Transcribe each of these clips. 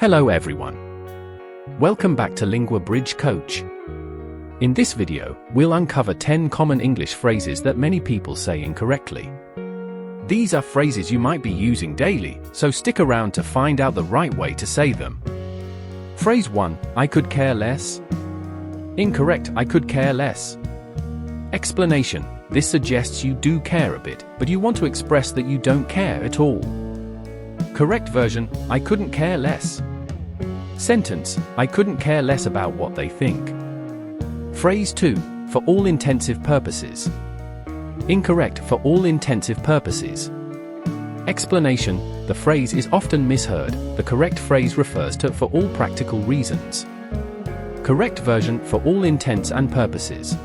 Hello everyone. Welcome back to Lingua Bridge Coach. In this video, we'll uncover 10 common English phrases that many people say incorrectly. These are phrases you might be using daily, so stick around to find out the right way to say them. Phrase 1, I could care less. Incorrect, I could care less. Explanation, this suggests you do care a bit, but you want to express that you don't care at all. Correct version, I couldn't care less. Sentence, I couldn't care less about what they think. Phrase 2, for all intensive purposes. Incorrect, for all intensive purposes. Explanation, the phrase is often misheard. The correct phrase refers to for all practical reasons. Correct version, for all intents and purposes.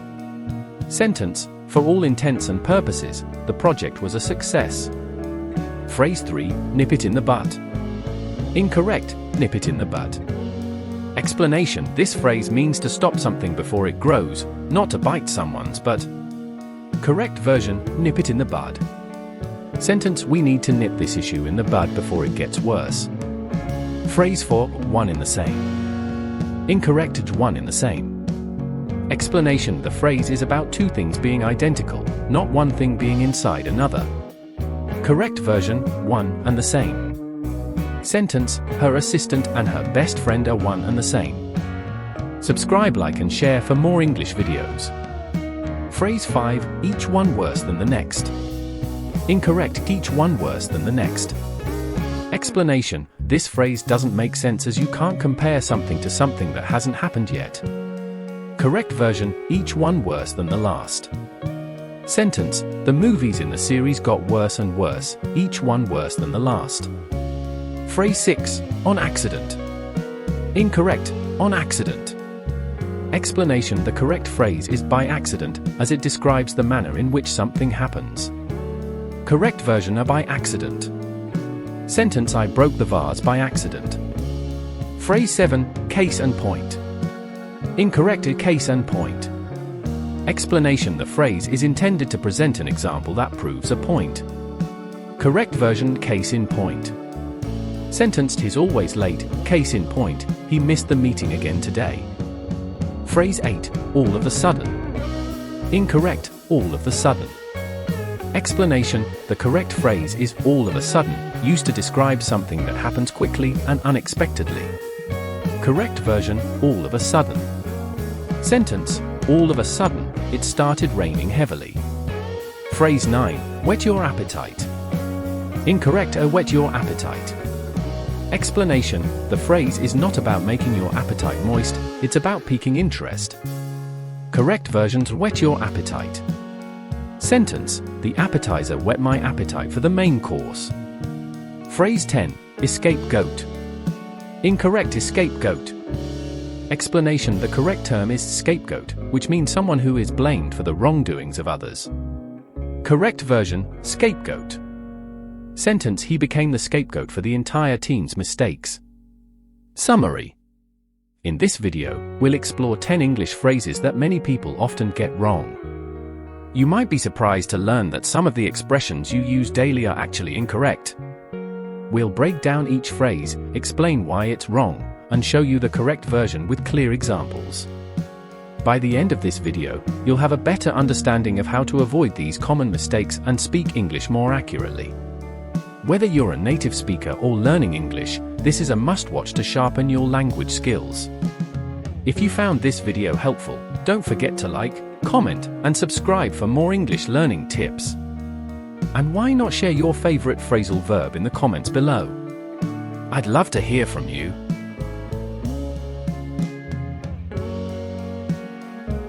Sentence, for all intents and purposes, the project was a success. Phrase 3, nip it in the bud. Incorrect, nip it in the bud. Explanation, this phrase means to stop something before it grows, not to bite someone's butt. Correct version, nip it in the bud. Sentence, we need to nip this issue in the bud before it gets worse. Phrase 4, one in the same. Incorrect, one in the same. Explanation, the phrase is about two things being identical, not one thing being inside another. Correct version, one and the same. Sentence, her assistant and her best friend are one and the same. Subscribe, like and share for more English videos. Phrase 5, each one worse than the next. Incorrect, each one worse than the next. Explanation, this phrase doesn't make sense as you can't compare something to something that hasn't happened yet. Correct version, each one worse than the last. Sentence, the movies in the series got worse and worse, each one worse than the last. Phrase 6, on accident. Incorrect, on accident. Explanation, the correct phrase is by accident, as it describes the manner in which something happens. Correct version are by accident. Sentence, I broke the vase by accident. Phrase 7, case and point. Incorrect, case and point. Explanation, the phrase is intended to present an example that proves a point. Correct version, case in point. Sentenced, he's always late, case in point, he missed the meeting again today. Phrase 8, all of a sudden. Incorrect, all of the sudden. Explanation, the correct phrase is all of a sudden, used to describe something that happens quickly and unexpectedly. Correct version, all of a sudden. Sentence, all of a sudden, it started raining heavily. Phrase 9, whet your appetite. Incorrect, whet your appetite. Explanation, the phrase is not about making your appetite moist, it's about piquing interest. Correct versions, whet your appetite. Sentence, the appetizer whet my appetite for the main course. Phrase 10, escape goat. Incorrect, escape goat. Explanation, the correct term is scapegoat, which means someone who is blamed for the wrongdoings of others. Correct version, scapegoat. Sentence, he became the scapegoat for the entire team's mistakes. Summary. In this video, we'll explore 10 English phrases that many people often get wrong. You might be surprised to learn that some of the expressions you use daily are actually incorrect. We'll break down each phrase, explain why it's wrong, and show you the correct version with clear examples. By the end of this video, you'll have a better understanding of how to avoid these common mistakes and speak English more accurately. Whether you're a native speaker or learning English, this is a must-watch to sharpen your language skills. If you found this video helpful, don't forget to like, comment, and subscribe for more English learning tips. And why not share your favorite phrasal verb in the comments below? I'd love to hear from you.